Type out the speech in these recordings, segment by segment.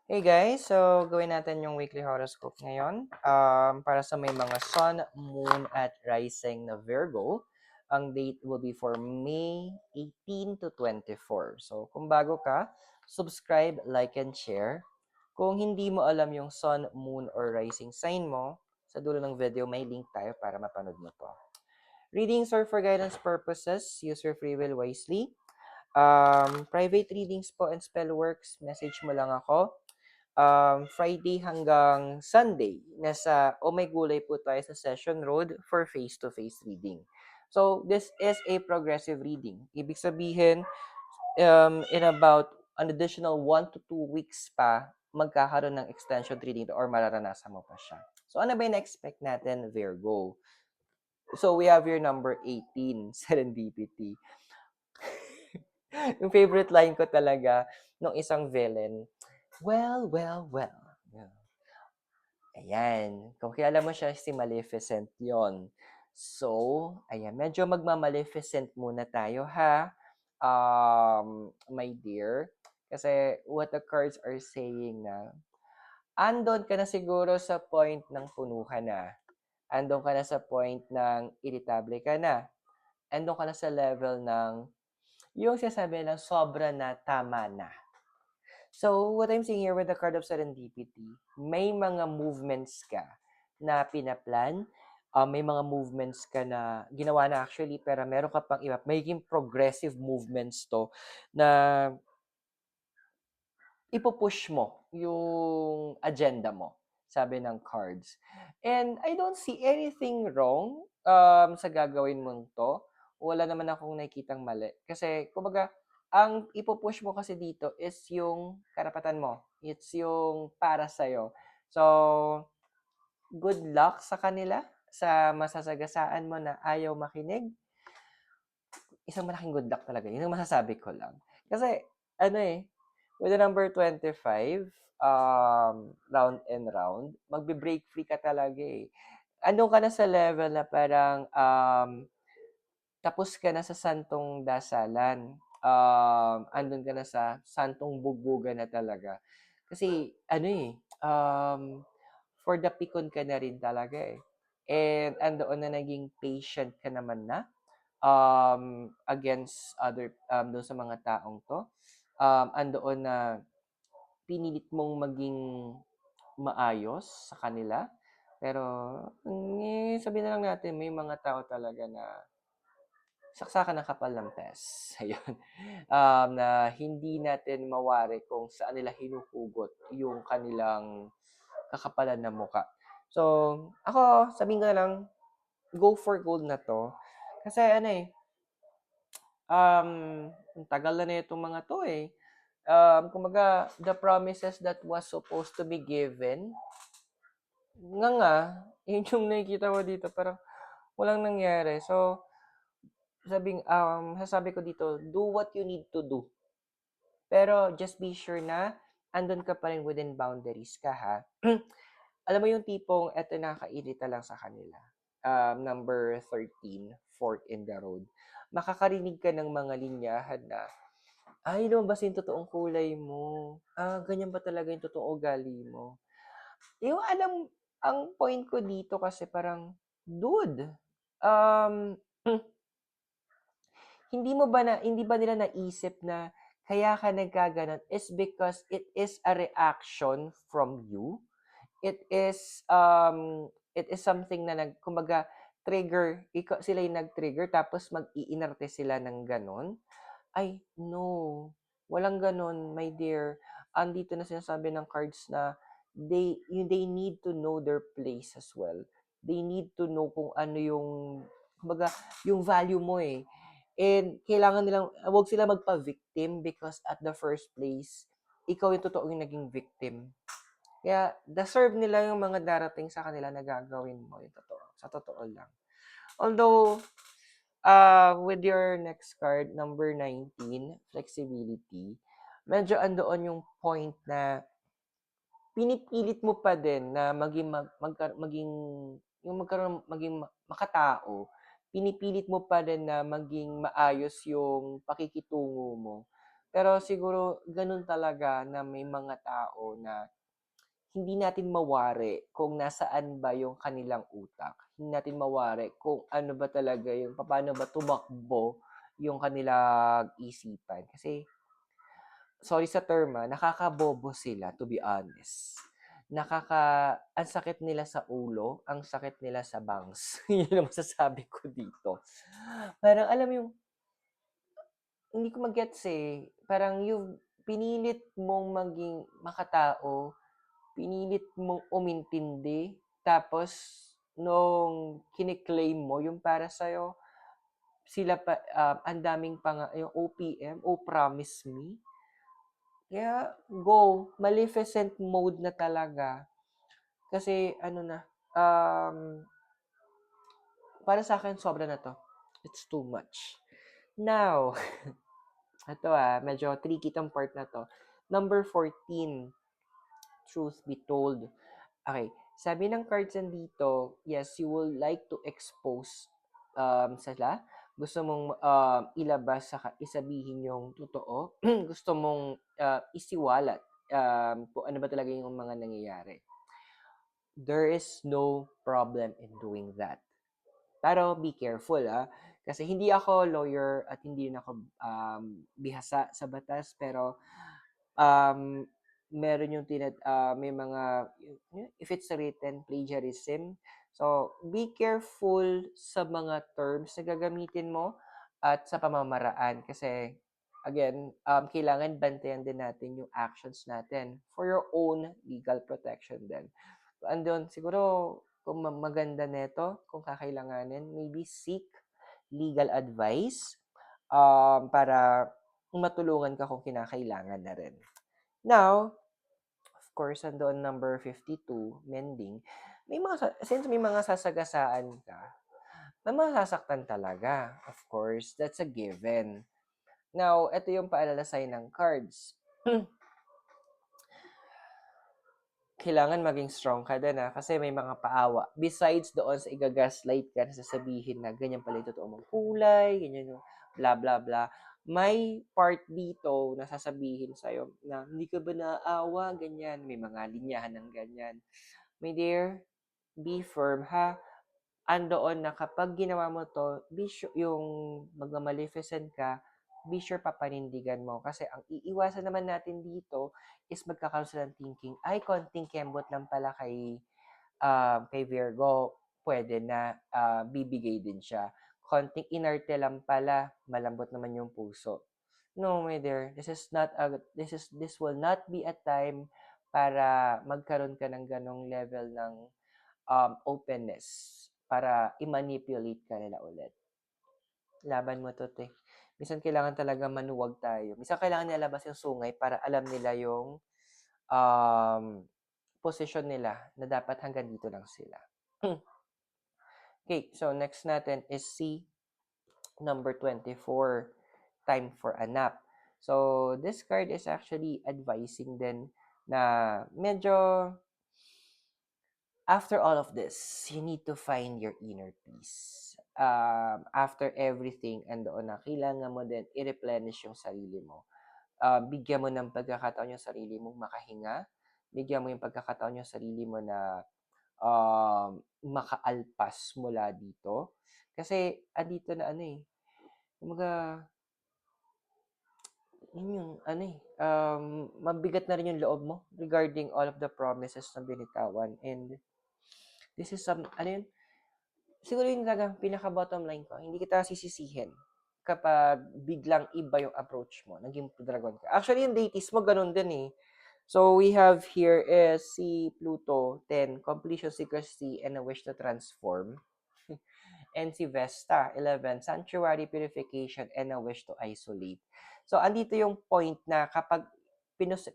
Hey guys, so gawin natin yung weekly horoscope ngayon. Para sa may mga sun, moon, at rising na Virgo, ang date will be for May 18 to 24. So kung bago ka, subscribe, like, and share. Kung hindi mo alam yung sun, moon, or rising sign mo, sa dulo ng video may link tayo para mapanood mo to. Readings are for guidance purposes. Use your free will wisely. Private readings po and spell works, message mo lang ako. Friday hanggang Sunday, nasa Oh My Gulay po tayo sa Session Road for face-to-face reading. So, this is a progressive reading. Ibig sabihin, in about an additional 1 to 2 weeks pa, magkakaroon ng extension reading or mararanasan mo pa siya. So, ano ba yung na-expect natin, Virgo? So, we have your number 18, serendipity. Yung favorite line ko talaga nung isang villain, well, well, well. Yeah. Ayan. Kung kilala mo siya, si Maleficent yon. So, ayan. Medyo magma-Maleficent muna tayo, ha? My dear. Kasi what the cards are saying na, andon ka na siguro sa point ng puno ka na. Andon ka na sa point ng irritable ka na. Andon ka na sa level ng, yung sinasabi lang, sobra na, tama na. So, what I'm seeing here with the card of serendipity, may mga movements ka na pinaplan, may mga movements ka na ginawa na actually, pero meron ka pang iba. Magiging progressive movements to na ipupush mo yung agenda mo, sabi ng cards. And I don't see anything wrong sa gagawin mong to. Wala naman akong nakikitang mali. Kasi, kumbaga, ang ipupush mo kasi dito is yung karapatan mo. It's yung para sa'yo. So, good luck sa kanila sa masasagasaan mo na ayaw makinig. Isang malaking good luck talaga. Yun ang masasabi ko lang. Kasi, ano with the number 25, round and round, magbe-break free ka talaga eh. Andun ka na sa level na parang, tapos ka na sa santong dasalan. Andun ka na sa santong bugbugan na talaga. Kasi, for the pikon ka na rin talaga eh. And andoon na naging patient ka naman na against other doon sa mga taong to. Andoon na pinilit mong maging maayos sa kanila. Pero, sabihin na lang natin, may mga tao talaga na saksakan ng kapal ng pes. Ayun. Na hindi natin mawari kung saan nila hinuhugot yung kanilang kakapalan ng muka. So, ako, sabihin ko na lang, go for gold na to. Kasi ang tagal na itong mga to eh. Kumbaga, the promises that was supposed to be given, nga, yun yung nakikita mo dito, parang walang nangyari. So, sasabi ko dito, do what you need to do. Pero, just be sure na, andun ka pa rin within boundaries ka, ha? Alam mo yung tipong, eto nakakairita lang sa kanila. Number 13, fork in the road. Makakarinig ka ng mga linyahan na, ay, lumabas yung totoong kulay mo. Ganyan ba talaga yung totoong ugali mo? Yung ang point ko dito kasi parang, dude, um, hindi ba nila naisip na kaya ka nagkaganon is because it is a reaction from you? It is something na kumbaga, trigger, sila yung nag-trigger, tapos mag-iinarte sila ng ganon? Ay, no. Walang gano'n, my dear. Andito na sinasabi ng cards na they need to know their place as well. They need to know kung ano yung, kumbaga, yung value mo eh. And kailangan nilang, wag sila magpa-victim because at the first place, ikaw yung totoong naging victim. Kaya deserve nila yung mga darating sa kanila na gagawin mo yung totoo. Sa totoo lang. Although, with your next card, number 19, flexibility, medyo andoon yung point na pinipilit mo pa din na maging makatao. Pinipilit mo pa din na maging maayos yung pakikitungo mo. Pero siguro ganun talaga na may mga tao na hindi natin mawari kung nasaan ba yung kanilang utak. Hindi natin mawari kung ano ba talaga yung paano ba tumakbo yung kanilang isipan. Kasi, sorry sa term nakakabobo sila, to be honest. Ang sakit nila sa ulo, ang sakit nila sa bangs. Yun ang masasabi ko dito. Parang, alam mo yung, hindi ko mag-gets Parang yung pinilit mong maging makatao, pinilit mong umintindi, tapos nung kiniklaim mo yung para sa'yo, sila pa, ang daming yung OPM, oh promise me. Kaya go, Maleficent mode na talaga. Kasi ano na, para sa akin sobra na to. It's too much. Now, ito medyo tricky tong part na to. Number 14, truth be told. Okay, sabi ng cards dito, yes, you will like to expose sila. Gusto mong ilabas, isabihin yung totoo. Gusto mong isiwalat kung ano ba talaga yung mga nangyayari. There is no problem in doing that. Pero be careful kasi hindi ako lawyer at hindi rin ako bihasa sa batas, pero um, meron yung may mga, if it's written, plagiarism. So, be careful sa mga terms na gagamitin mo at sa pamamaraan. Kasi, again, kailangan bantayan din natin yung actions natin for your own legal protection din. Andun, siguro, kung maganda neto, kung kakailanganin, maybe seek legal advice para matulungan ka kung kinakailangan na rin. Now, of course, andoon number 52, mending. Since may mga sasagasaan ka, may masasaktan talaga. Of course, that's a given. Now, ito yung paalala sa'yo ng cards. Kailangan maging strong ka din kasi may mga paawa. Besides doon sa igagaslight ka na sasabihin na ganyan pala yung totoo mong kulay, ganyan yung bla bla bla. May part dito na sasabihin sa'yo na hindi ka ba naaawa, ganyan. May mga linyahan ng ganyan. My dear, be firm ha. Andoon na kapag ginawa mo to, be sure, yung magmamaleficent ka, be sure papanindigan mo. Kasi ang iiwasan naman natin dito is magkakaroon sila ng thinking, ay, konting kembot lang pala kay Virgo, pwede na bibigay din siya. Konting inerte lang pala, malambot naman yung puso. No, my dear, this will not be a time para magkaroon ka ng ganong level ng openness para i-manipulate ka nila ulit. Laban mo to, te. Minsan kailangan talaga manuwag tayo. Minsan kailangan nilabas yung sungay para alam nila yung position nila na dapat hanggang dito lang sila. Okay, so next natin is C, number 24, time for a nap. So, this card is actually advising din na medyo after all of this, you need to find your inner peace. After everything, andoon na, kailangan mo din i-replenish yung sarili mo. Bigyan mo ng pagkakataon yung sarili mong makahinga. Bigyan mo yung pagkakataon yung sarili mo na makaalpas mula dito. Kasi, andito na kumaga, yun yung mabigat na rin yung loob mo regarding all of the promises na binitawan. And this is siguro yun talaga, pinaka-bottom line ko, hindi kita sisisihin kapag biglang iba yung approach mo, naging dragon ka. Actually, yung deities mo, ganun din So, we have here is si Pluto, 10, completion, secrecy, and a wish to transform. And si Vesta, 11, sanctuary, purification, and a wish to isolate. So, andito yung point na kapag,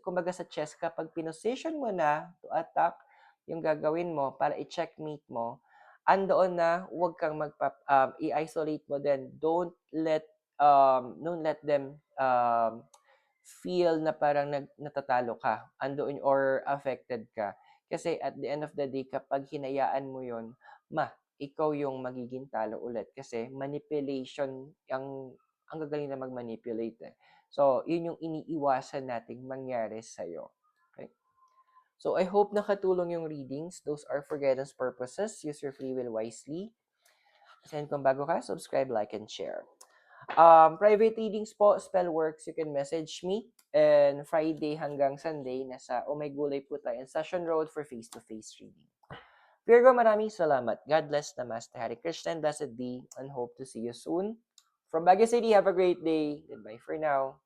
kumbaga sa chess, kapag pinosession mo na to attack, yung gagawin mo para i-checkmate mo, andoon na, huwag kang i-isolate mo din. Don't let them feel na parang natatalo ka, andoon or affected ka. Kasi at the end of the day, kapag hinayaan mo yon, ikaw yung magiging talo ulit. Kasi manipulation, ang gagaling na mag-manipulate So, yun yung iniiwasan nating mangyari sa'yo. Okay? So, I hope nakatulong yung readings. Those are for guidance purposes. Use your free will wisely. And kung bago ka, subscribe, like, and share. Private readings po, spell works, you can message me. And Friday hanggang Sunday, nasa Oh My Gulay po tayo in Session Road for face-to-face reading. Virgo, maraming salamat. God bless. Namaste. Hare Krishna and blessed be. And hope to see you soon. From Baguio City, have a great day. Goodbye for now.